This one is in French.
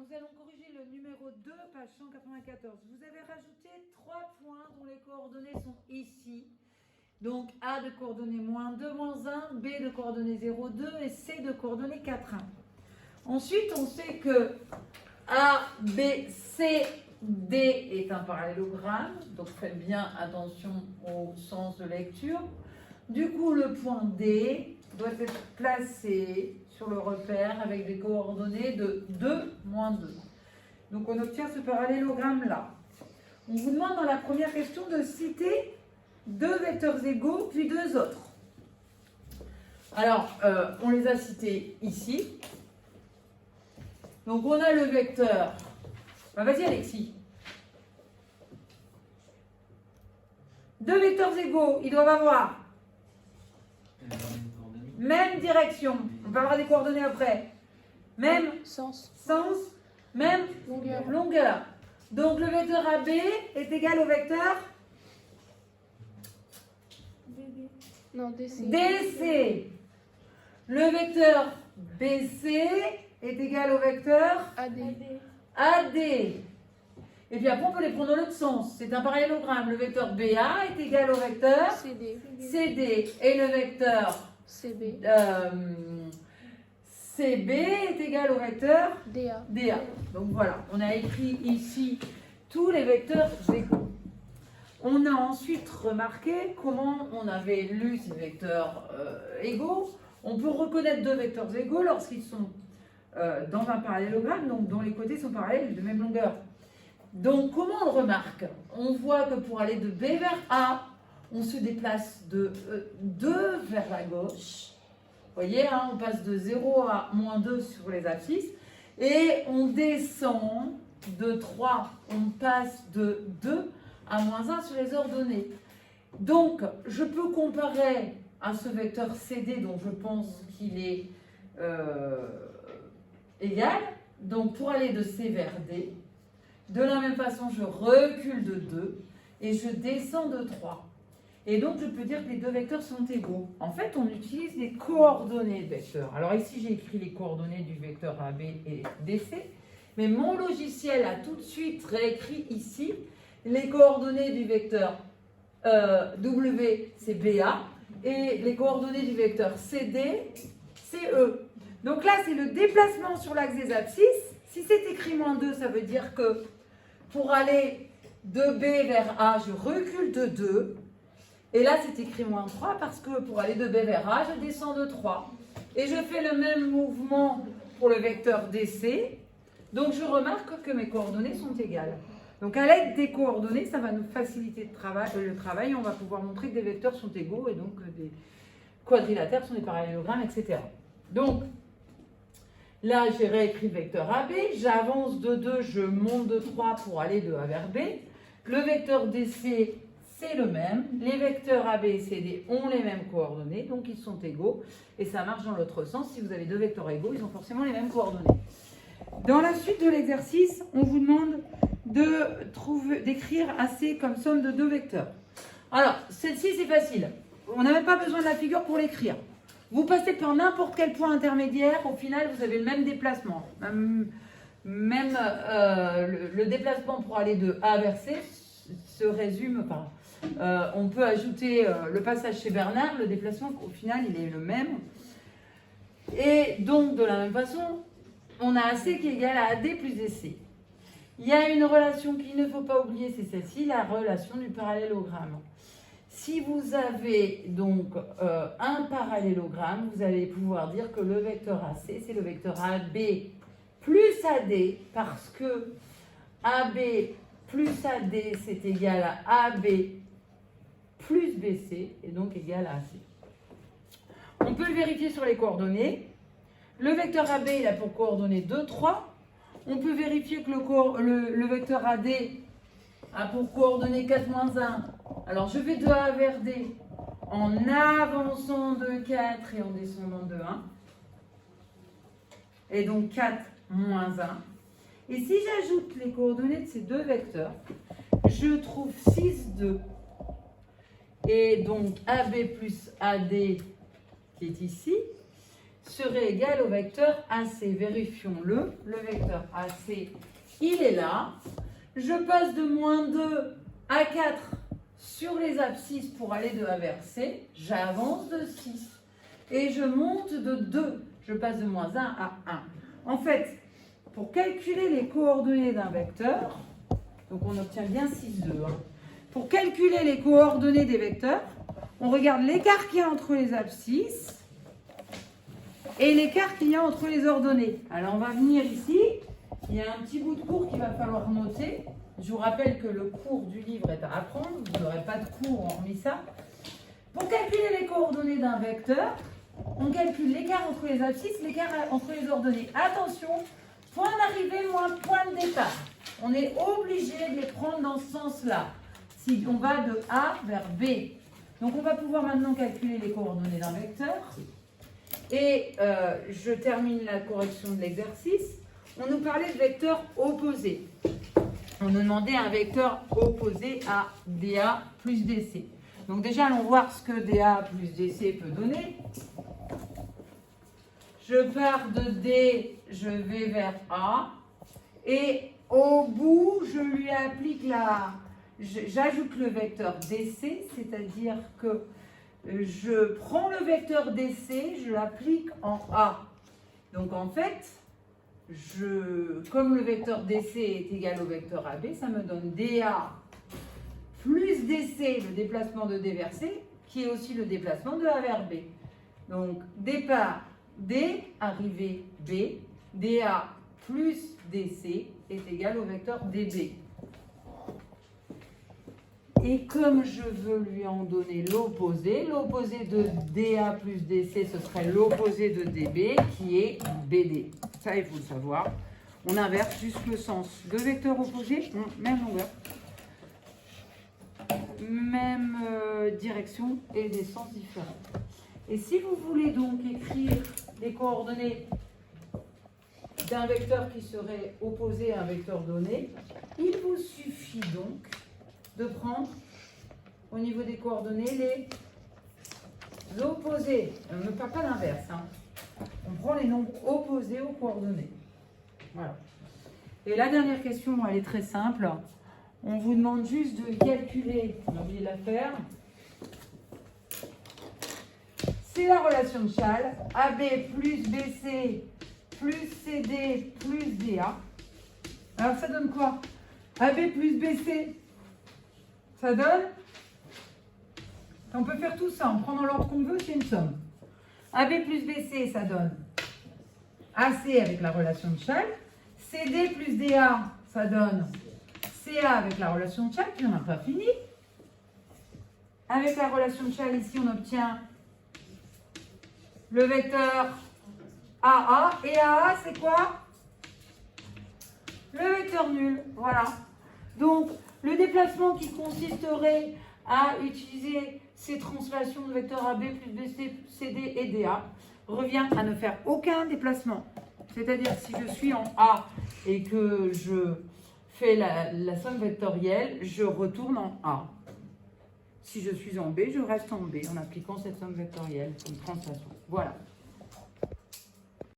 nous allons corriger le numéro 2, page 194. Vous avez rajouté 3 points dont les coordonnées sont ici. Donc A de coordonnées moins 2, moins 1, B de coordonnées 0, 2 et C de coordonnées 4, 1. Ensuite, on sait que A, B, C, D est un parallélogramme. Donc faites bien attention au sens de lecture. Du coup, le point D doit être placé sur le repère avec des coordonnées de 2, moins 2. Donc on obtient ce parallélogramme-là. On vous demande dans la première question de citer 2 vecteurs égaux, puis 2 autres. Alors, on les a cités ici. Donc on a le vecteur... vas-y Alexis. 2 vecteurs égaux, ils doivent avoir même direction. On peut avoir des coordonnées après. Même sens, même longueur. Donc le vecteur AB est égal au vecteur DC. Le vecteur BC est égal au vecteur AD. Et puis après, on peut les prendre dans l'autre sens. C'est un parallélogramme. Le vecteur BA est égal au vecteur CD. Et le vecteur CB est égal au vecteur DA. Donc voilà, on a écrit ici tous les vecteurs égaux. On a ensuite remarqué comment on avait lu ces vecteurs égaux. On peut reconnaître 2 vecteurs égaux lorsqu'ils sont dans un parallélogramme, donc dont les côtés sont parallèles de même longueur. Donc comment on le remarque? On voit que pour aller de B vers A, on se déplace de 2 vers la gauche. Vous voyez, hein, on passe de 0 à moins 2 sur les abscisses. Et on descend de 3, on passe de 2 à moins 1 sur les ordonnées. Donc, je peux comparer à ce vecteur CD dont je pense qu'il est égal. Donc, pour aller de C vers D, de la même façon, je recule de 2 et je descends de 3. Et donc, je peux dire que les 2 vecteurs sont égaux. En fait, on utilise les coordonnées de vecteurs. Alors ici, j'ai écrit les coordonnées du vecteur AB et DC. Mais mon logiciel a tout de suite réécrit ici les coordonnées du vecteur W, c'est BA, et les coordonnées du vecteur CD, c'est E. Donc là, c'est le déplacement sur l'axe des abscisses. Si c'est écrit moins 2, ça veut dire que pour aller de B vers A, je recule de 2. Et là, c'est écrit moins 3 parce que pour aller de B vers A, je descends de 3. Et je fais le même mouvement pour le vecteur DC. Donc, je remarque que mes coordonnées sont égales. Donc, à l'aide des coordonnées, ça va nous faciliter le travail. On va pouvoir montrer que des vecteurs sont égaux et donc que des quadrilatères sont des parallélogrammes, etc. Donc, là, j'ai réécrit le vecteur AB. J'avance de 2, je monte de 3 pour aller de A vers B. Le vecteur DC, c'est le même. Les vecteurs AB et CD ont les mêmes coordonnées, donc ils sont égaux. Et ça marche dans l'autre sens. Si vous avez 2 vecteurs égaux, ils ont forcément les mêmes coordonnées. Dans la suite de l'exercice, on vous demande d'écrire AC comme somme de 2 vecteurs. Alors, celle-ci, c'est facile. On n'a même pas besoin de la figure pour l'écrire. Vous passez par n'importe quel point intermédiaire, au final, vous avez le même déplacement. Le déplacement pour aller de A vers C se résume par... on peut ajouter le passage chez Bernard, le déplacement, au final, il est le même. Et donc, de la même façon, on a AC qui est égal à AD plus DC. Il y a une relation qu'il ne faut pas oublier, c'est celle-ci, la relation du parallélogramme. Si vous avez donc un parallélogramme, vous allez pouvoir dire que le vecteur AC, c'est le vecteur AB plus AD, parce que AB plus AD, c'est égal à AB plus BC, et donc égal à AC. On peut le vérifier sur les coordonnées. Le vecteur AB, il a pour coordonnées 2, 3. On peut vérifier que le vecteur AD a pour coordonnées 4, moins 1. Alors, je vais de A vers D en avançant de 4 et en descendant de 1. Et donc 4, moins 1. Et si j'ajoute les coordonnées de ces 2 vecteurs, je trouve 6, 2. Et donc AB plus AD qui est ici serait égal au vecteur AC. Vérifions-le. Le vecteur AC, il est là. Je passe de moins 2 à 4 sur les abscisses pour aller de A vers C. J'avance de 6. Et je monte de 2. Je passe de moins 1 à 1. En fait, pour calculer les coordonnées d'un vecteur, donc on obtient bien 6, 2. Pour calculer les coordonnées des vecteurs, on regarde l'écart qu'il y a entre les abscisses et l'écart qu'il y a entre les ordonnées. Alors on va venir ici, il y a un petit bout de cours qu'il va falloir noter. Je vous rappelle que le cours du livre est à apprendre, vous n'aurez pas de cours hormis ça. Pour calculer les coordonnées d'un vecteur, on calcule l'écart entre les abscisses, l'écart entre les ordonnées. Attention, point d'arrivée moins point de départ. On est obligé de les prendre dans ce sens-là. Si on va de A vers B. Donc on va pouvoir maintenant calculer les coordonnées d'un vecteur. Et je termine la correction de l'exercice. On nous parlait de vecteurs opposés. On nous demandait un vecteur opposé à DA plus DC. Donc déjà, allons voir ce que DA plus DC peut donner. Je pars de D, je vais vers A. Et au bout, je lui applique j'ajoute le vecteur DC, c'est-à-dire que je prends le vecteur DC, je l'applique en A. Donc en fait, comme le vecteur DC est égal au vecteur AB, ça me donne DA plus DC, le déplacement de D vers C, qui est aussi le déplacement de A vers B. Donc départ D, arrivée B, DA plus DC est égal au vecteur DB. Et comme je veux lui en donner l'opposé de DA plus DC, ce serait l'opposé de DB qui est BD. Ça, il faut le savoir. On inverse juste le sens. Deux vecteurs opposés, même longueur, même direction et des sens différents. Et si vous voulez donc écrire les coordonnées d'un vecteur qui serait opposé à un vecteur donné, il vous suffit donc de prendre au niveau des coordonnées les opposés. On ne parle pas l'inverse. On prend les nombres opposés aux coordonnées. Voilà. Et la dernière question, elle est très simple. On vous demande juste de calculer, on a oublié de la faire. C'est la relation de Chasles, AB plus BC plus CD plus DA. Alors ça donne quoi? AB plus BC, ça donne, on peut faire tout ça en prenant l'ordre qu'on veut, c'est une somme. AB plus BC, ça donne AC avec la relation de Chasles. CD plus DA, ça donne CA avec la relation de Chasles, puis on n'a pas fini. Avec la relation de Chasles, ici, on obtient le vecteur AA. Et AA, c'est quoi? Le vecteur nul. Voilà. Donc, le déplacement qui consisterait à utiliser ces translations de vecteurs AB plus BC, CD et DA revient à ne faire aucun déplacement. C'est-à-dire, si je suis en A et que je fais la somme vectorielle, je retourne en A. Si je suis en B, je reste en B en appliquant cette somme vectorielle comme translation. Voilà.